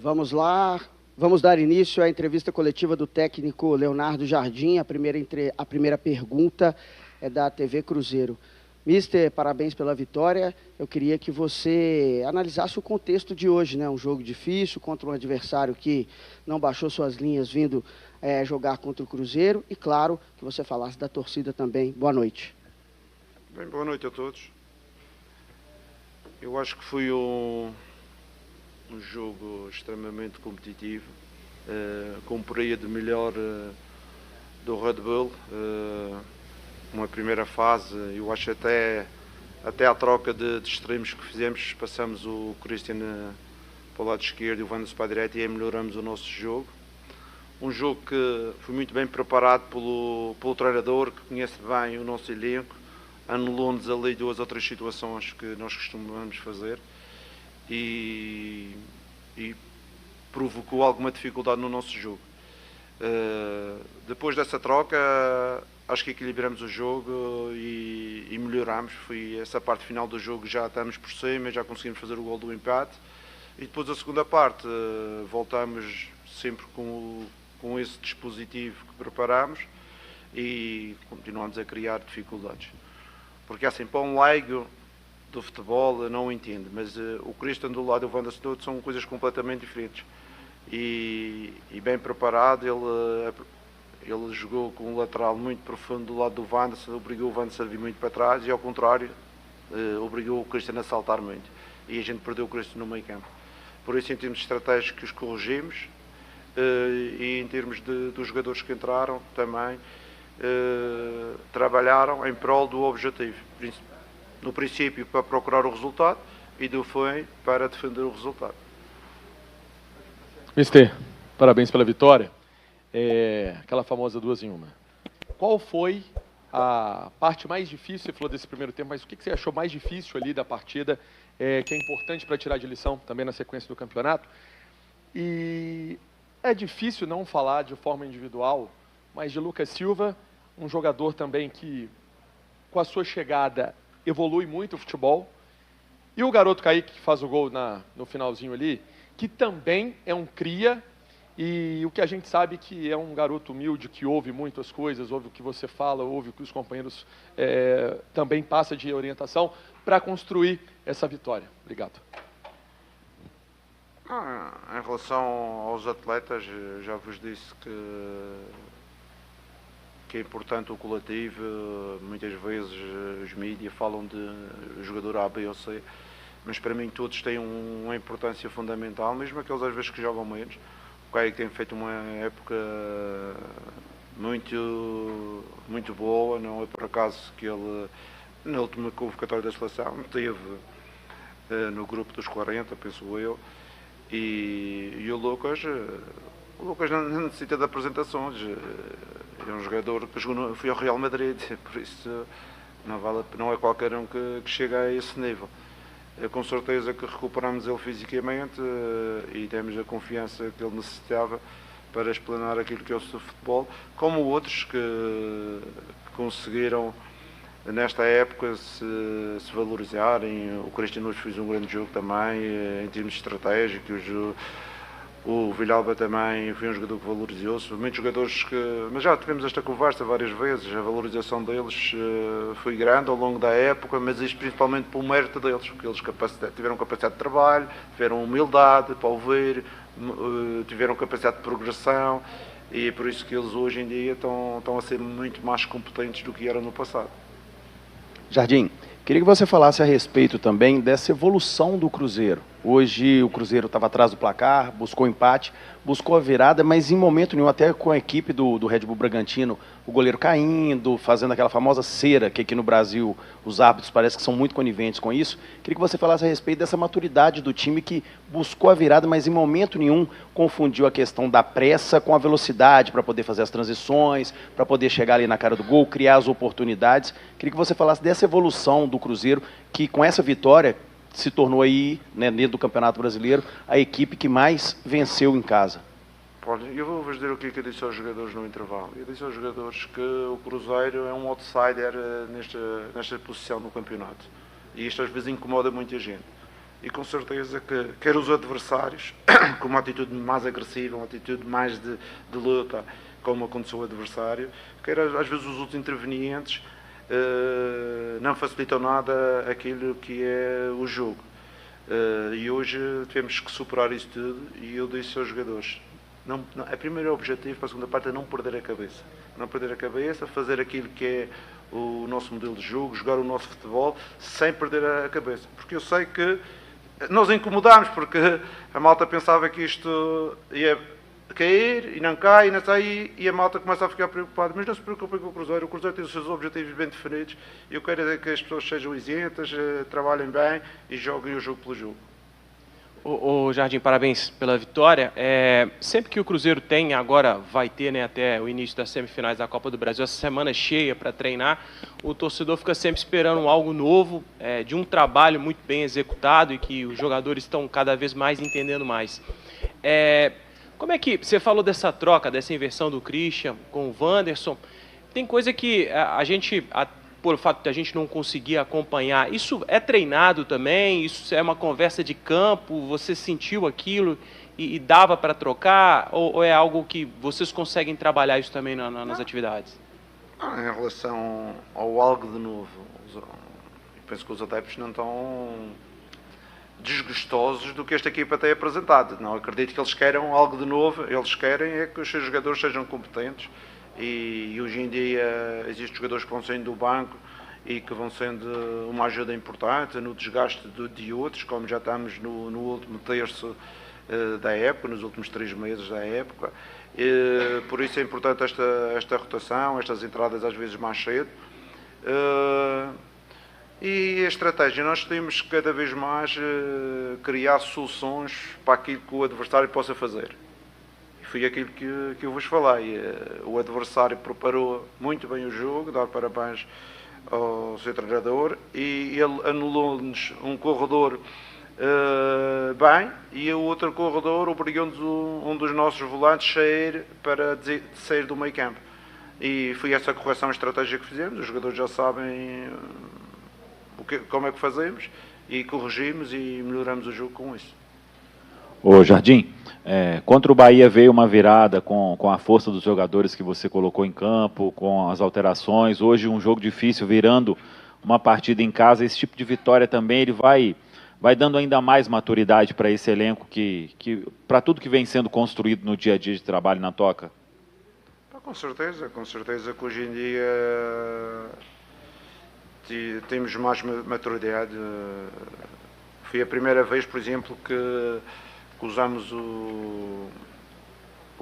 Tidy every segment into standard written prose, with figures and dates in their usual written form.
Vamos lá, vamos dar início à entrevista coletiva do técnico Leonardo Jardim. A primeira pergunta é da TV Cruzeiro. Mister, parabéns pela vitória. Eu queria que você analisasse o contexto de hoje, né? Um jogo difícil contra um adversário que não baixou suas linhas vindo jogar contra o Cruzeiro. E, claro, que você falasse da torcida também. Boa noite. Bem, boa noite a todos. Eu acho que foi um jogo extremamente competitivo, com um período melhor do Red Bull. Uma primeira fase, eu acho até a troca de extremos que fizemos, passamos o Christian para o lado esquerdo e o Wanderson para a direita e aí melhoramos o nosso jogo. Um jogo que foi muito bem preparado pelo treinador, que conhece bem o nosso elenco, anulou-nos ali 2 ou 3 situações que nós costumamos fazer e provocou alguma dificuldade no nosso jogo. Depois dessa troca, acho que equilibramos o jogo e melhoramos. Foi essa parte final do jogo, já estamos por cima, já conseguimos fazer o gol do empate. E depois a segunda parte, voltamos sempre com esse dispositivo que preparámos e continuamos a criar dificuldades. Porque assim, para um leigo do futebol, eu não entendo, mas o Christian do lado e o Wanderson são coisas completamente diferentes. E bem preparado, ele jogou com um lateral muito profundo do lado do Wanderson, obrigou o Wanderson a vir muito para trás e ao contrário, obrigou o Christian a saltar muito. E a gente perdeu o Christian no meio campo. Por isso, em termos estratégicos, corrigimos e em termos dos jogadores que entraram também trabalharam em prol do objetivo. No princípio para procurar o resultado e do fim para defender o resultado. Mister, parabéns pela vitória. Aquela famosa 2 em 1. Qual foi a parte mais difícil, você falou desse primeiro tempo, mas o que você achou mais difícil ali da partida, que é importante para tirar de lição também na sequência do campeonato? E é difícil não falar de forma individual, mas de Lucas Silva, um jogador também que, com a sua chegada, evolui muito o futebol. E o garoto Kaique, que faz o gol no finalzinho ali, que também é um cria, e o que a gente sabe que é um garoto humilde, que ouve muitas coisas, ouve o que você fala, ouve o que os companheiros também passa de orientação, para construir essa vitória. Obrigado. Em relação aos atletas, já vos disse que é importante o coletivo. Muitas vezes os mídias falam de jogador A, B ou C, mas para mim todos têm uma importância fundamental, mesmo aqueles às vezes que jogam menos. O Caio tem feito uma época muito boa, não é por acaso que ele na última convocatória da seleção esteve no grupo dos 40, penso eu, e o Lucas não necessita de apresentações. É um jogador que foi ao Real Madrid, por isso não é qualquer um que chega a esse nível. Com certeza que recuperamos ele fisicamente e temos a confiança que ele necessitava para explanar aquilo que é o seu futebol, como outros que conseguiram nesta época se valorizarem. O Cristiano hoje fez um grande jogo também em termos estratégicos. O Villalba também foi um jogador que valorizou-se. Muitos jogadores mas já tivemos esta conversa várias vezes, a valorização deles foi grande ao longo da época, mas isto principalmente pelo mérito deles, porque eles tiveram capacidade de trabalho, tiveram humildade para ouvir, tiveram capacidade de progressão e é por isso que eles hoje em dia estão a ser muito mais competentes do que eram no passado. Jardim, queria que você falasse a respeito também dessa evolução do Cruzeiro. Hoje o Cruzeiro estava atrás do placar, buscou empate, buscou a virada, mas em momento nenhum, até com a equipe do Red Bull Bragantino, o goleiro caindo, fazendo aquela famosa cera, que aqui no Brasil os árbitros parecem que são muito coniventes com isso. Queria que você falasse a respeito dessa maturidade do time que buscou a virada, mas em momento nenhum confundiu a questão da pressa com a velocidade para poder fazer as transições, para poder chegar ali na cara do gol, criar as oportunidades. Queria que você falasse dessa evolução do Cruzeiro, que com essa vitória se tornou aí, né, dentro do Campeonato Brasileiro, a equipe que mais venceu em casa. Olha, eu vou-vos dizer o que eu disse aos jogadores no intervalo. Eu disse aos jogadores que o Cruzeiro é um outsider nesta posição no campeonato. E isto às vezes incomoda muita gente. e com certeza que quer os adversários, com uma atitude mais agressiva, uma atitude mais de luta, como aconteceu o adversário, quer às vezes os outros intervenientes não facilitam nada aquilo que é o jogo. E hoje temos que superar isso tudo, e eu disse aos jogadores, o primeiro objetivo para a segunda parte é não perder a cabeça. Não perder a cabeça, fazer aquilo que é o nosso modelo de jogo, jogar o nosso futebol sem perder a cabeça. Porque eu sei que nós incomodámos, porque a malta pensava que isto ia cair e não cai, e não sai, e a malta começa a ficar preocupada. Mas não se preocupem com o Cruzeiro tem os seus objetivos bem definidos, e eu quero é que as pessoas sejam isentas, trabalhem bem e joguem o jogo pelo jogo. O Jardim, parabéns pela vitória. Sempre que o Cruzeiro tem, agora vai ter, né, até o início das semifinais da Copa do Brasil, essa semana cheia para treinar, o torcedor fica sempre esperando algo novo, de um trabalho muito bem executado e que os jogadores estão cada vez mais entendendo mais. Como é que você falou dessa troca, dessa inversão do Christian com o Wanderson? Tem coisa que a gente, por fato de a gente não conseguir acompanhar, isso é treinado também? Isso é uma conversa de campo? Você sentiu aquilo e dava para trocar? Ou é algo que vocês conseguem trabalhar isso também nas atividades? Em relação ao algo de novo, eu penso que os adeptos não estão desgostosos do que esta equipa tem apresentado. Não acredito que eles queiram algo de novo. Eles querem é que os seus jogadores sejam competentes. E hoje em dia existem jogadores que vão saindo do banco e que vão sendo uma ajuda importante no desgaste de outros, como já estamos no último terço da época, nos últimos 3 meses da época. Por isso é importante esta rotação, estas entradas às vezes mais cedo. E a estratégia, nós temos cada vez mais criar soluções para aquilo que o adversário possa fazer. Foi aquilo que eu vos falei. O adversário preparou muito bem o jogo, dar parabéns ao seu treinador, e ele anulou-nos um corredor bem, e o outro corredor obrigou-nos um dos nossos volantes a sair do meio campo. E foi essa correção estratégica que fizemos. Os jogadores já sabem como é que fazemos, e corrigimos e melhoramos o jogo com isso. Ô Jardim, contra o Bahia veio uma virada com a força dos jogadores que você colocou em campo, com as alterações. Hoje um jogo difícil, virando uma partida em casa. Esse tipo de vitória também ele vai dando ainda mais maturidade para esse elenco, para tudo que vem sendo construído no dia a dia de trabalho na Toca? Com certeza que hoje em dia temos mais maturidade. Foi a primeira vez, por exemplo, que usamos o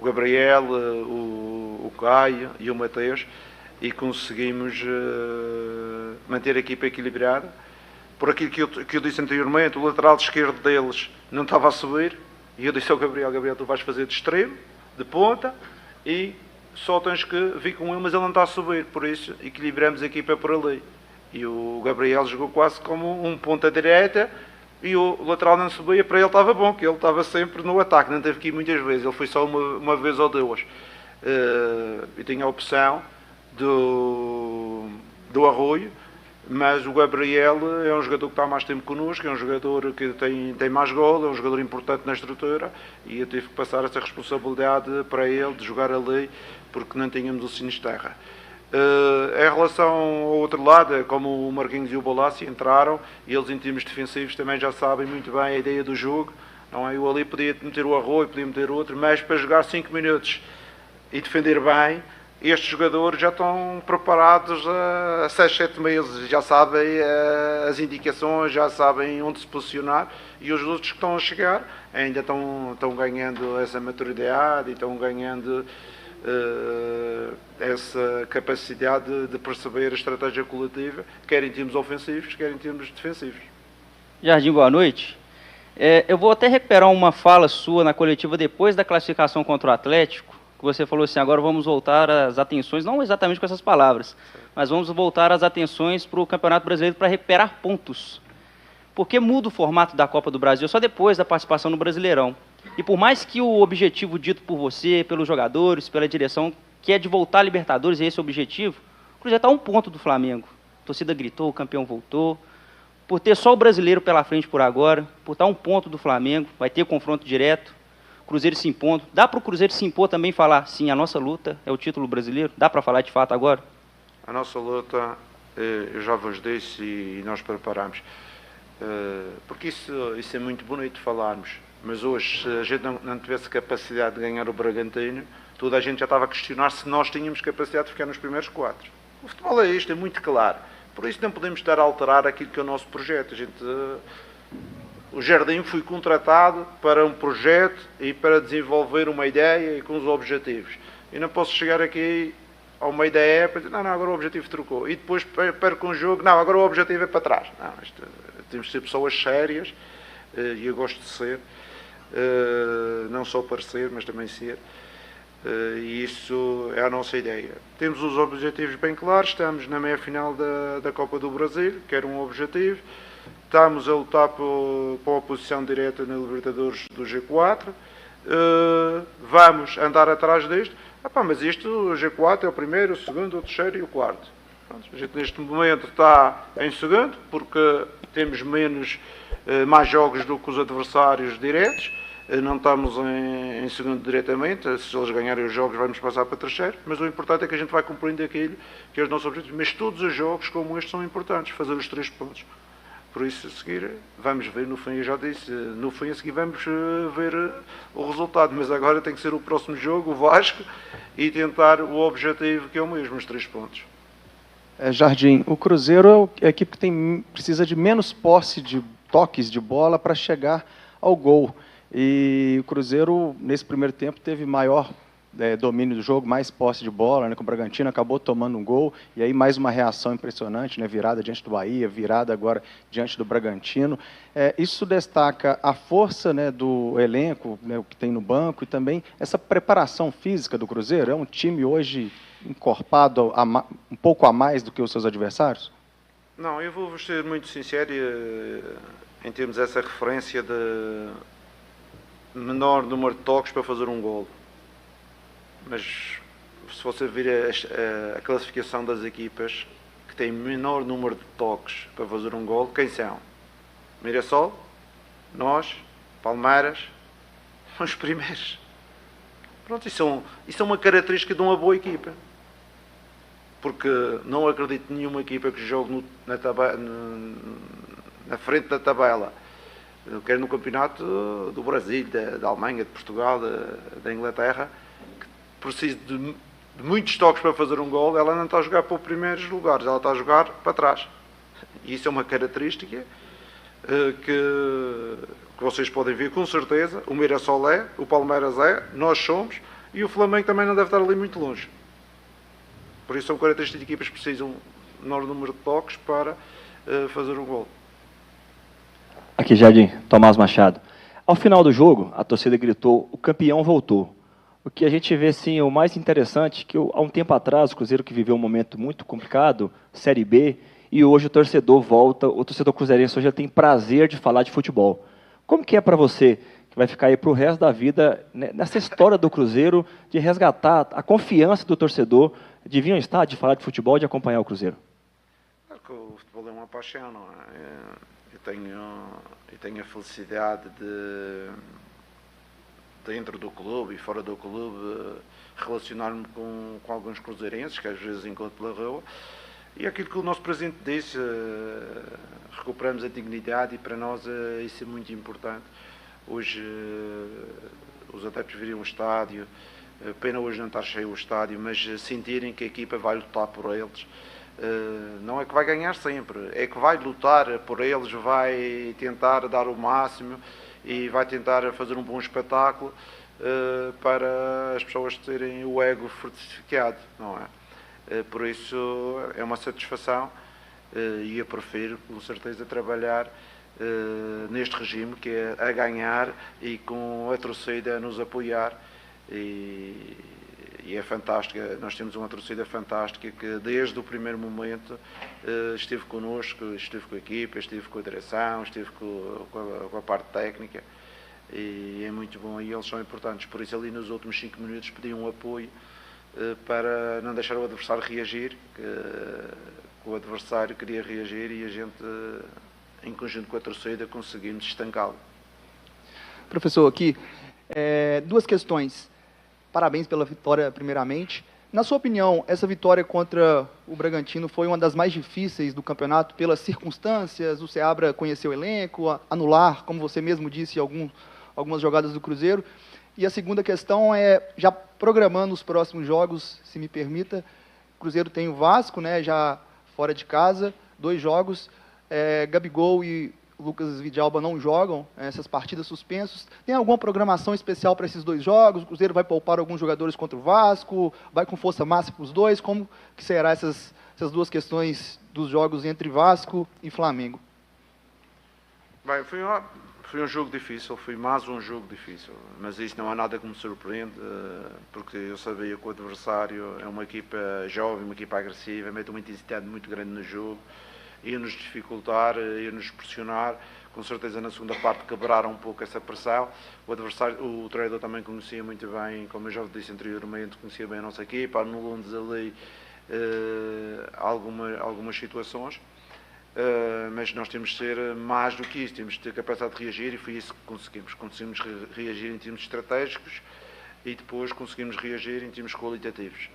Gabriel, o Caio e o Mateus, e conseguimos manter a equipa equilibrada. Por aquilo que eu disse anteriormente, o lateral esquerdo deles não estava a subir, e eu disse ao Gabriel, tu vais fazer de extremo, de ponta, e só tens que vir com ele, mas ele não está a subir, por isso equilibramos a equipa por ali. E o Gabriel jogou quase como um ponta direita, e o lateral não subia, para ele estava bom, que ele estava sempre no ataque, não teve que ir muitas vezes, ele foi só uma vez ou duas. E tinha a opção do Arroio, mas o Gabriel é um jogador que está há mais tempo connosco, é um jogador que tem mais gol, é um jogador importante na estrutura, e eu tive que passar essa responsabilidade para ele, de jogar ali, porque não tínhamos o Sinisterra. Em relação ao outro lado, como o Marquinhos e o Bolassi entraram, e eles em termos defensivos também já sabem muito bem a ideia do jogo, não é? Eu ali podia meter o Arroio, podia meter outro, mas para jogar 5 minutos e defender bem, estes jogadores já estão preparados há 6, 7 meses, já sabem as indicações, já sabem onde se posicionar, e os outros que estão a chegar ainda estão ganhando essa maturidade e estão ganhando essa capacidade de perceber a estratégia coletiva, quer em termos ofensivos, quer em termos defensivos. Jardim, boa noite. Eu vou até recuperar uma fala sua na coletiva depois da classificação contra o Atlético, que você falou assim, agora vamos voltar as atenções, não exatamente com essas palavras, mas vamos voltar as atenções para o Campeonato Brasileiro para recuperar pontos. Porque muda o formato da Copa do Brasil só depois da participação no Brasileirão. E por mais que o objetivo dito por você, pelos jogadores, pela direção, que é de voltar a Libertadores, e esse é o objetivo, o Cruzeiro está a 1 ponto do Flamengo. A torcida gritou, o campeão voltou. por ter só o brasileiro pela frente por agora, por estar um ponto do Flamengo, vai ter confronto direto, Cruzeiro se impondo. Dá para o Cruzeiro se impor também e falar, sim, a nossa luta é o título brasileiro? Dá para falar de fato agora? A nossa luta, eu já vos disse e nós preparamos, porque isso é muito bonito falarmos, mas hoje, se a gente não tivesse capacidade de ganhar o Bragantino, toda a gente já estava a questionar se nós tínhamos capacidade de ficar nos primeiros 4. O futebol é isto, é muito claro. Por isso não podemos estar a alterar aquilo que é o nosso projeto. O Jardim foi contratado para um projeto e para desenvolver uma ideia e com os objetivos. E não posso chegar aqui ao meio da época e dizer, não, agora o objetivo trocou. E depois perco um jogo, não, agora o objetivo é para trás. Não, temos de ser pessoas sérias, e eu gosto de ser, não só parecer, mas também ser. E isso é a nossa ideia. Temos os objetivos bem claros, estamos na meia-final da Copa do Brasil, que era um objetivo. Estamos a lutar por a posição direta na Libertadores do G4. Vamos andar atrás disto. Mas isto, o G4 é o primeiro, o segundo, o terceiro e o quarto. Pronto, a gente neste momento está em segundo, porque temos mais jogos do que os adversários diretos. Não estamos em segundo diretamente, se eles ganharem os jogos vamos passar para terceiro, mas o importante é que a gente vai cumprindo aquilo que é os nossos objetivos. Mas todos os jogos como este são importantes, fazer os 3 pontos. Por isso, a seguir, vamos ver no fim, eu já disse, no fim a seguir vamos ver o resultado, mas agora tem que ser o próximo jogo, o Vasco, e tentar o objetivo que é o mesmo, os 3 pontos. Jardim, o Cruzeiro é a equipe que precisa de menos posse de toques de bola para chegar ao gol. E o Cruzeiro, nesse primeiro tempo, teve maior domínio do jogo, mais posse de bola, né, com o Bragantino, acabou tomando um gol, e aí mais uma reação impressionante, né, virada diante do Bahia, virada agora diante do Bragantino. Isso destaca a força, né, do elenco, né, o que tem no banco, e também essa preparação física do Cruzeiro. É um time hoje encorpado um pouco a mais do que os seus adversários? Não, eu vou ser muito sincero em termos dessa referência de menor número de toques para fazer um golo. Mas se você vir a classificação das equipas que têm menor número de toques para fazer um golo, quem são? Mirassol, nós, Palmeiras, são os primeiros. Pronto, isso é uma característica de uma boa equipa. Porque não acredito em nenhuma equipa que jogue na frente da tabela, quer no campeonato do Brasil, da Alemanha, de Portugal, da Inglaterra, que precisa de muitos toques para fazer um gol. Ela não está a jogar para os primeiros lugares, ela está a jogar para trás. E isso é uma característica que vocês podem ver com certeza. O Mirassol o Palmeiras nós somos, e o Flamengo também não deve estar ali muito longe. Por isso são características de equipas que precisam de menor número de toques para fazer um gol. Aqui, Jardim, Tomás Machado. Ao final do jogo, a torcida gritou, o campeão voltou. O que a gente vê, assim, o mais interessante, que há um tempo atrás, o Cruzeiro que viveu um momento muito complicado, Série B, e hoje o torcedor volta, o torcedor cruzeirense hoje já tem prazer de falar de futebol. Como que é para você, que vai ficar aí para o resto da vida, nessa história do Cruzeiro, de resgatar a confiança do torcedor, de vir ao estádio, de falar de futebol e de acompanhar o Cruzeiro? Claro que o futebol é uma paixão, não é? Eu tenho a felicidade de, dentro do clube e fora do clube, relacionar-me com alguns cruzeirenses, que às vezes encontro pela rua, e aquilo que o nosso presidente disse, recuperamos a dignidade, e para nós isso é muito importante. Hoje os adeptos virem ao estádio, pena hoje não estar cheio o estádio, mas sentirem que a equipa vai lutar por eles. Não é que vai ganhar sempre, é que vai lutar por eles, vai tentar dar o máximo e vai tentar fazer um bom espetáculo para as pessoas terem o ego fortificado, não é? Por isso é uma satisfação, e eu prefiro com certeza trabalhar neste regime, que é a ganhar e com a torcida a nos apoiar. E é fantástica, nós temos uma torcida fantástica que desde o primeiro momento esteve connosco, esteve com a equipa, esteve com a direção, esteve com a parte técnica, e é muito bom, e eles são importantes. Por isso ali nos últimos 5 minutos pediam um apoio para não deixar o adversário reagir, que o adversário queria reagir e a gente em conjunto com a torcida, conseguimos estancá-lo. Professor, aqui, duas questões. Parabéns pela vitória, primeiramente. Na sua opinião, essa vitória contra o Bragantino foi uma das mais difíceis do campeonato pelas circunstâncias? O Seabra conheceu o elenco, anular, como você mesmo disse, algumas jogadas do Cruzeiro. E a segunda questão é, já programando os próximos jogos, se me permita, o Cruzeiro tem o Vasco, né, já fora de casa, 2 jogos, Gabigol e Lucas Vidalba não jogam essas partidas suspensos. Tem alguma programação especial para esses 2 jogos? O Cruzeiro vai poupar alguns jogadores contra o Vasco? Vai com força máxima para os dois? Como que será essas 2 questões dos jogos entre Vasco e Flamengo? Bem, foi um jogo difícil, foi mais um jogo difícil, mas isso não há nada que me surpreende, porque eu sabia que o adversário é uma equipa jovem, uma equipa agressiva, mete uma intensidade muito grande no jogo, ia-nos dificultar, ia-nos pressionar. Com certeza na segunda parte quebraram um pouco essa pressão. O adversário, o treinador também conhecia muito bem, como eu já disse anteriormente, conhecia bem a nossa equipa, anulou-nos ali algumas situações, mas nós temos de ser mais do que isso, temos de ter capacidade de reagir, e foi isso que conseguimos. Conseguimos reagir em termos estratégicos e depois conseguimos reagir em termos qualitativos.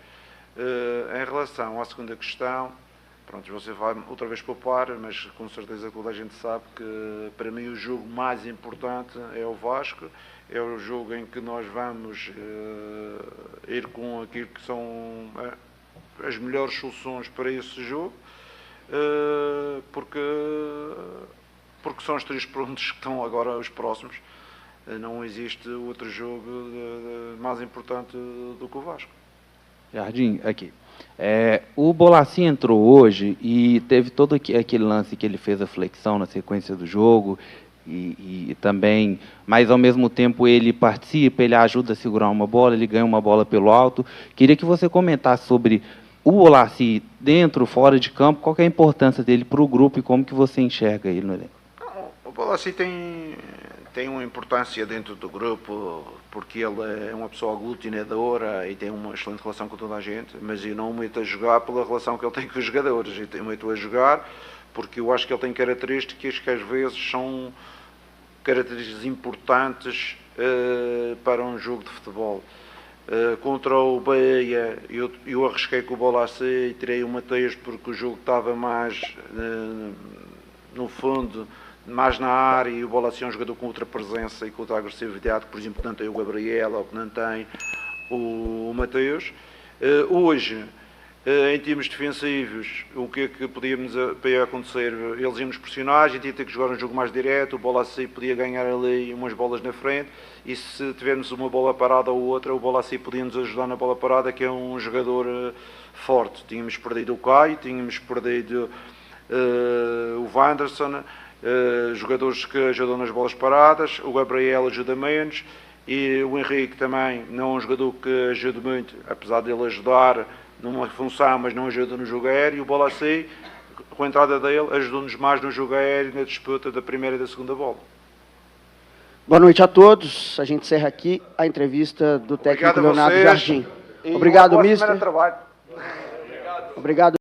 Em relação à segunda questão, pronto, você vai outra vez poupar, mas com certeza toda a gente sabe que para mim o jogo mais importante é o Vasco, é o jogo em que nós vamos ir com aquilo que são as melhores soluções para esse jogo, porque são os 3 pontos que estão agora os próximos. Não existe outro jogo mais importante do que o Vasco. Jardim, aqui. O Bolassi entrou hoje e teve todo aquele lance que ele fez a flexão na sequência do jogo e também, mas ao mesmo tempo ele participa, ele ajuda a segurar uma bola, ele ganha uma bola pelo alto. Queria que você comentasse sobre o Bolassi dentro, fora de campo, qual que é a importância dele para o grupo e como que você enxerga ele no elenco? O Bolassi tem uma importância dentro do grupo, porque ele é uma pessoa aglutinadora e tem uma excelente relação com toda a gente, mas eu não o meto a jogar pela relação que ele tem com os jogadores, eu meto a jogar porque eu acho que ele tem características que às vezes são características importantes para um jogo de futebol. Contra o Bahia, eu arrisquei com o Bolassi e tirei o Mateias porque o jogo estava mais no fundo, mais na área, e o Bolassi é um jogador com outra presença e com outra agressividade, que, por exemplo, não tem o Gabriel ou que não tem o Mateias. Hoje, em termos defensivos, o que é que podíamos acontecer? Eles iam nos pressionar, a gente ia ter que jogar um jogo mais direto, o Bolassi podia ganhar ali umas bolas na frente, e se tivermos uma bola parada ou outra, o Bolassi podia nos ajudar na bola parada, que é um jogador forte. Tínhamos perdido o Caio, tínhamos perdido o Wanderson, jogadores que ajudam nas bolas paradas, o Gabriel ajuda menos, e o Henrique também não é um jogador que ajuda muito, apesar de ele ajudar numa função, mas não ajuda no jogo aéreo. E o Bolassi, com a entrada dele, ajudou-nos mais no jogo aéreo, na disputa da primeira e da segunda bola. Boa noite a todos. A gente encerra aqui a entrevista do técnico Leonardo Jardim. Obrigado, mister. Obrigado.